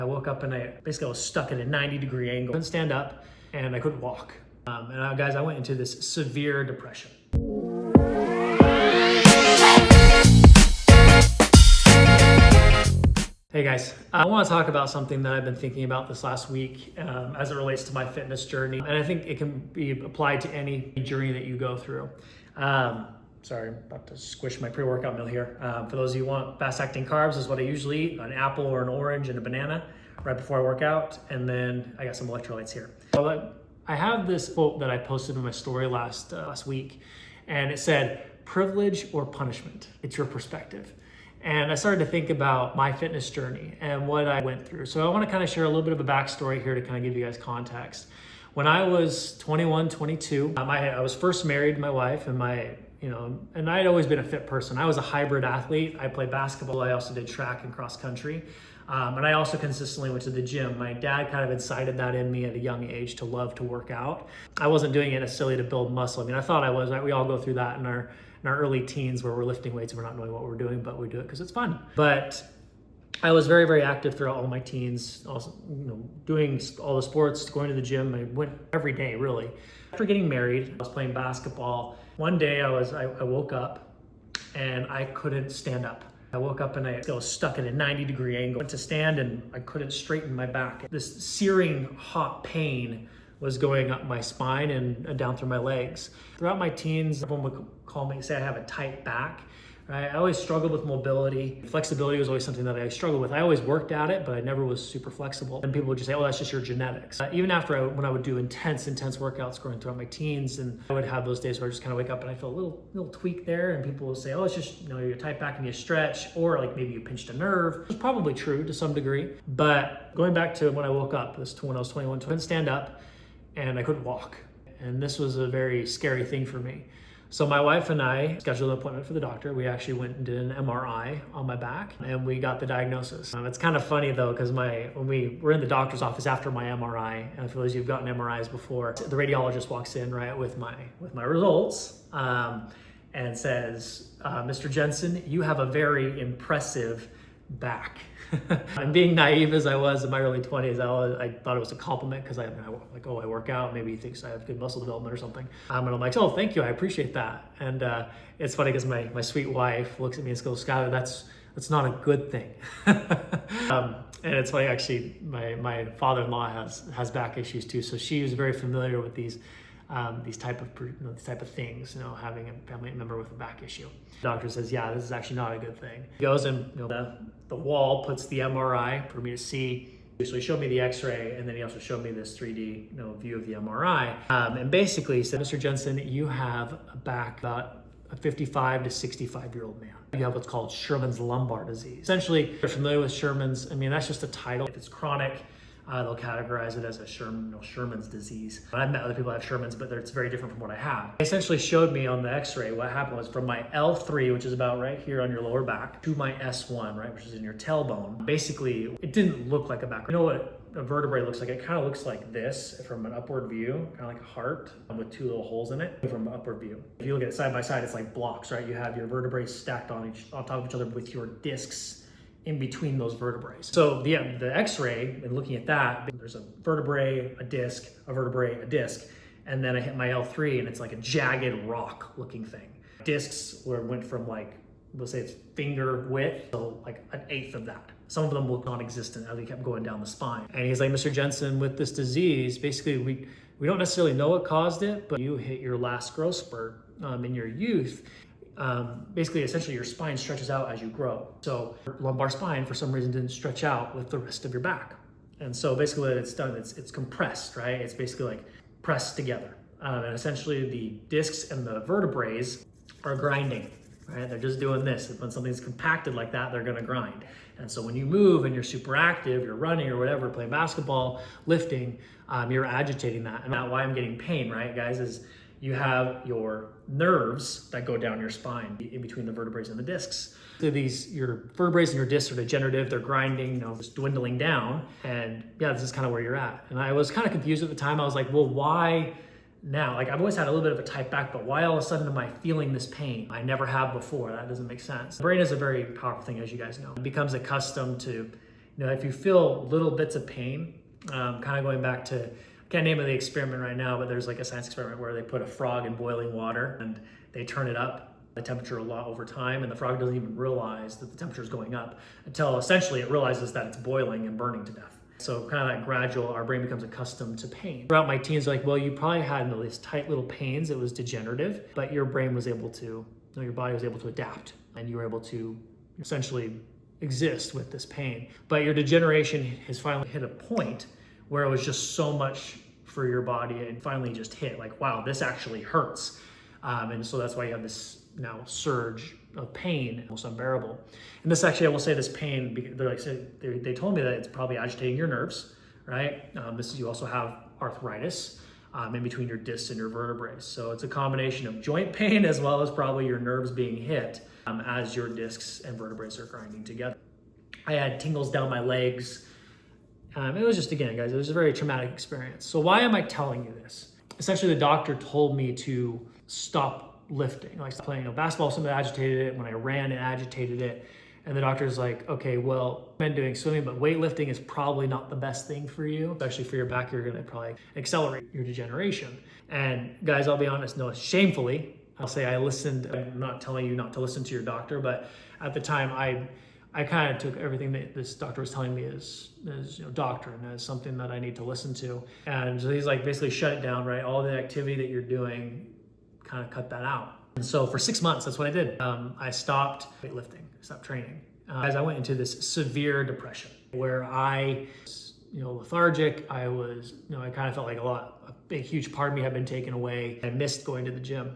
I woke up and I was stuck at a 90-degree angle. Couldn't stand up and I couldn't walk. Guys, I went into this severe depression. Hey guys, I want to talk about something that I've been thinking about this last week as it relates to my fitness journey. And I think it can be applied to any journey that you go through. Sorry, I'm about to squish my pre-workout meal here. For those of you who want fast-acting carbs, this is what I usually eat: an apple or an orange and a banana right before I work out. And then I got some electrolytes here. So I have this quote that I posted in my story last week, and it said, "Privilege or punishment? It's your perspective." And I started to think about my fitness journey and what I went through. So I want to kind of share a little bit of a backstory here to kind of give you guys context. When I was 21, 22, I was first married to my wife, and and I'd always been a fit person. I was a hybrid athlete. I played basketball. I also did track and cross country. And I also consistently went to the gym. My dad kind of incited that in me at a young age to love to work out. I wasn't doing it necessarily to build muscle. I mean, I thought I was. We all go through that in our early teens where we're lifting weights and we're not knowing what we're doing, but we do it because it's fun. But I was very, very active throughout all my teens, also, doing all the sports, going to the gym. I went every day, really. After getting married, I was playing basketball. One day I woke up and I couldn't stand up. I woke up and I was stuck at a 90-degree angle. I went to stand and I couldn't straighten my back. This searing hot pain was going up my spine and down through my legs. Throughout my teens, everyone would say I have a tight back. Right? I always struggled with mobility. Flexibility was always something that I struggled with. I always worked at it, but I never was super flexible. And people would just say, "Oh, that's just your genetics." Even when I would do intense workouts going throughout my teens, and I would have those days where I just kind of wake up and I feel a little tweak there, and people will say, "Oh, it's just your tight back and you stretch," or like maybe you pinched a nerve. It's probably true to some degree. But going back to when I woke up, when I was 21, I couldn't stand up and I couldn't walk. And this was a very scary thing for me. So my wife and I scheduled an appointment for the doctor. We actually went and did an MRI on my back, and we got the diagnosis. It's kind of funny though, because when we were in the doctor's office after my MRI, and for those of you who've gotten MRIs before, the radiologist walks in right with my results and says, "Mr. Jensen, you have a very impressive back." And being naive as I was in my early 20s, I thought it was a compliment because I work out. Maybe he thinks I have good muscle development or something. And I'm like, "Oh, thank you. I appreciate that." And it's funny because my sweet wife looks at me and goes, "Skylar, that's not a good thing." And it's funny, actually, my father-in-law has back issues too. So she was very familiar with these type of things, having a family member with a back issue. The doctor says, "Yeah, this is actually not a good thing." He goes and the wall puts the MRI for me to see. So he showed me the X-ray, and then he also showed me this 3D view of the MRI. And basically he said, "Mr. Jensen, you have a back about a 55 to 65-year-old man. You have what's called Sherman's lumbar disease." Essentially, if you're familiar with Sherman's, that's just a title. If it's chronic, they'll categorize it as a Sherman's disease. I've met other people that have Sherman's, but it's very different from what I have. They essentially showed me on the X-ray what happened was from my L3, which is about right here on your lower back, to my S1, right, which is in your tailbone. Basically, it didn't look like a back. You know what a vertebrae looks like? It kind of looks like this from an upward view, kind of like a heart with two little holes in it from an upward view. If you look at it side by side, it's like blocks, right? You have your vertebrae stacked on top of each other with your discs in between those vertebrae. So the X-ray, and looking at that, there's a vertebrae, a disc, a vertebrae, a disc, and then I hit my L3 and it's like a jagged rock looking thing. Discs went from let's say it's finger width, so like an eighth of that. Some of them look non-existent as they kept going down the spine. And he's like, "Mr. Jensen, with this disease, basically we don't necessarily know what caused it, but you hit your last growth spurt in your youth. Basically, essentially your spine stretches out as you grow. So your lumbar spine for some reason didn't stretch out with the rest of your back. And so basically what it's done, it's compressed, right? It's basically like pressed together. And essentially the discs and the vertebrae are grinding, right? They're just doing this. When something's compacted like that, they're gonna grind. And so when you move and you're super active, you're running or whatever, playing basketball, lifting, you're agitating that. And that's why I'm getting pain, right, guys, is you have your nerves that go down your spine in between the vertebrae and the discs. So your vertebrae and your discs are degenerative, they're grinding, just dwindling down. And yeah, this is kind of where you're at. And I was kind of confused at the time. I was like, well, why now? I've always had a little bit of a tight back, but why all of a sudden am I feeling this pain? I never have before. That doesn't make sense. The brain is a very powerful thing, as you guys know. It becomes accustomed to if you feel little bits of pain, kind of going back to, I can't name the experiment right now, but there's like a science experiment where they put a frog in boiling water and they turn it up the temperature a lot over time, and the frog doesn't even realize that the temperature is going up until essentially it realizes that it's boiling and burning to death. So kind of that gradual, our brain becomes accustomed to pain. Throughout my teens, like, well, you probably had these tight little pains. It was degenerative, but your brain was able to, your body was able to adapt, and you were able to essentially exist with this pain. But your degeneration has finally hit a point where it was just so much for your body, and finally just hit like, wow, this actually hurts. And so that's why you have this now surge of pain, almost unbearable. And this actually, I will say, this pain, they told me that it's probably agitating your nerves, right? You also have arthritis in between your discs and your vertebrae. So it's a combination of joint pain as well as probably your nerves being hit as your discs and vertebrae are grinding together. I had tingles down my legs. It was just, again, guys, it was a very traumatic experience. So why am I telling you this? Essentially, the doctor told me to stop lifting. Like playing basketball, something agitated it. When I ran, it agitated it. And the doctor's like, okay, well, I've been doing swimming, but weightlifting is probably not the best thing for you. Especially for your back, you're gonna probably accelerate your degeneration. And guys, I'll be honest, no, shamefully, I'll say I listened. I'm not telling you not to listen to your doctor, but at the time, I kind of took everything that this doctor was telling me as doctrine, as something that I need to listen to. And so he's like, basically shut it down, right? All the activity that you're doing, kind of cut that out. And so for 6 months, that's what I did. I stopped weightlifting, stopped training. As I went into this severe depression where I was, lethargic. I was, I kind of felt like a big, huge part of me had been taken away. I missed going to the gym.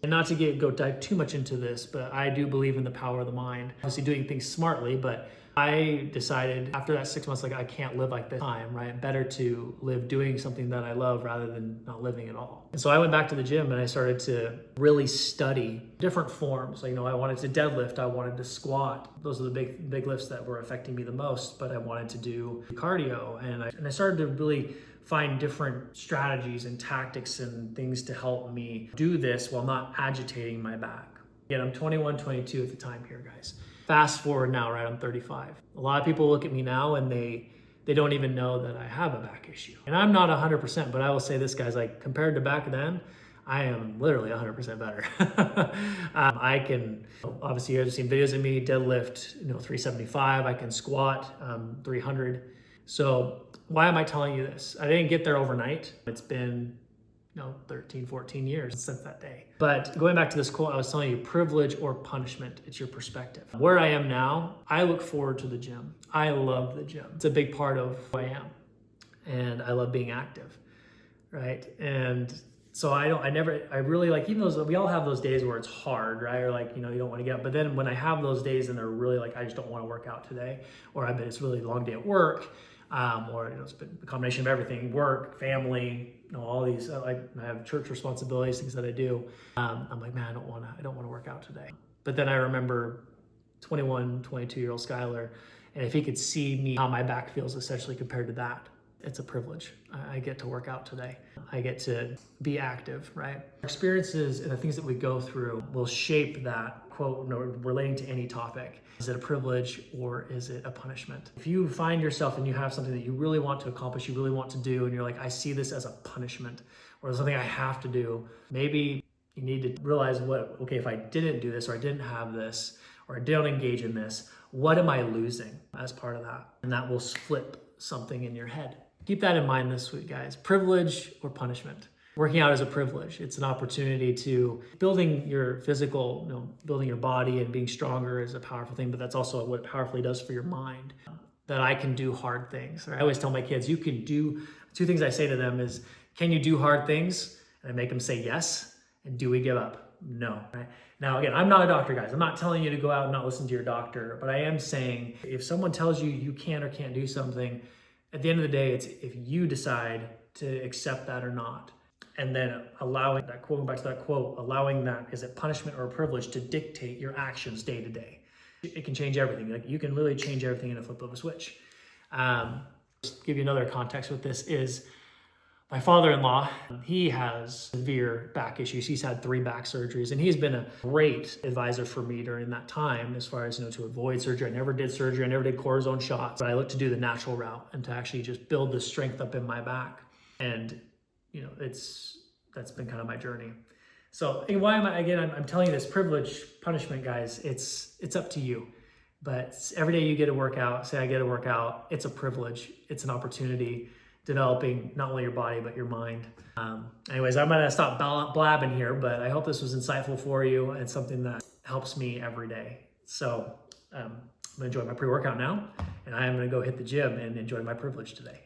And not to dive too much into this, but I do believe in the power of the mind. Obviously doing things smartly, but I decided after that 6 months, like, I can't live like this time, right? Better to live doing something that I love rather than not living at all. And so I went back to the gym and I started to really study different forms. Like, I wanted to deadlift, I wanted to squat. Those are the big lifts that were affecting me the most, but I wanted to do cardio. And I started to really find different strategies and tactics and things to help me do this while not agitating my back. Again, I'm 21, 22 at the time here, guys. Fast forward now, right, I'm 35. A lot of people look at me now and they don't even know that I have a back issue. And I'm not 100%, but I will say this, guys, like, compared to back then, I am literally 100% better. I can, obviously you guys have seen videos of me deadlift, 375. I can squat 300. So why am I telling you this? I didn't get there overnight. It's been 13, 14 years since that day. But going back to this quote, I was telling you, privilege or punishment, it's your perspective. Where I am now, I look forward to the gym. I love the gym. It's a big part of who I am. And I love being active, right? And so I really like, even those, we all have those days where it's hard, right? Or like, you don't want to get up. But then when I have those days and they're really like, I just don't want to work out today, or it's really a long day at work, or it's been a combination of everything, work, family, all these, I have church responsibilities, things that I do. I'm like, man, I don't want to work out today. But then I remember 21, 22-year-old Skylar, and if he could see me, how my back feels essentially compared to that, it's a privilege. I get to work out today. I get to be active, right? Experiences and the things that we go through will shape that quote, relating to any topic. Is it a privilege or is it a punishment? If you find yourself and you have something that you really want to accomplish, you really want to do, and you're like, I see this as a punishment or something I have to do, maybe you need to realize okay, if I didn't do this or I didn't have this or I don't engage in this, what am I losing as part of that? And that will flip something in your head. Keep that in mind this week, guys. Privilege or punishment. Working out is a privilege. It's an opportunity to building your physical, building your body and being stronger is a powerful thing, but that's also what it powerfully does for your mind. That I can do hard things. I always tell my kids, you can do, two things I say to them is, can you do hard things? And I make them say yes. And do we give up? No. Right? Now, again, I'm not a doctor, guys. I'm not telling you to go out and not listen to your doctor, but I am saying if someone tells you you can or can't do something, at the end of the day, it's if you decide to accept that or not. And then allowing that, quote, back to that quote, allowing that, is it punishment or a privilege to dictate your actions day to day? It can change everything. Like, you can literally change everything in a flip of a switch. Just to give you another context with this is, My father-in-law, he has severe back issues. He's had 3 back surgeries, and he's been a great advisor for me during that time as far as, to avoid surgery. I never did surgery. I never did cortisone shots, but I looked to do the natural route and to actually just build the strength up in my back. And, that's been kind of my journey. So why am I, again, I'm telling you this privilege, punishment, guys, it's up to you. But every day you get to work out, say I get to work out, it's a privilege. It's an opportunity developing not only your body, but your mind. Anyways, I'm gonna stop blabbing here, but I hope this was insightful for you and something that helps me every day. So I'm gonna enjoy my pre-workout now, and I am gonna go hit the gym and enjoy my privilege today.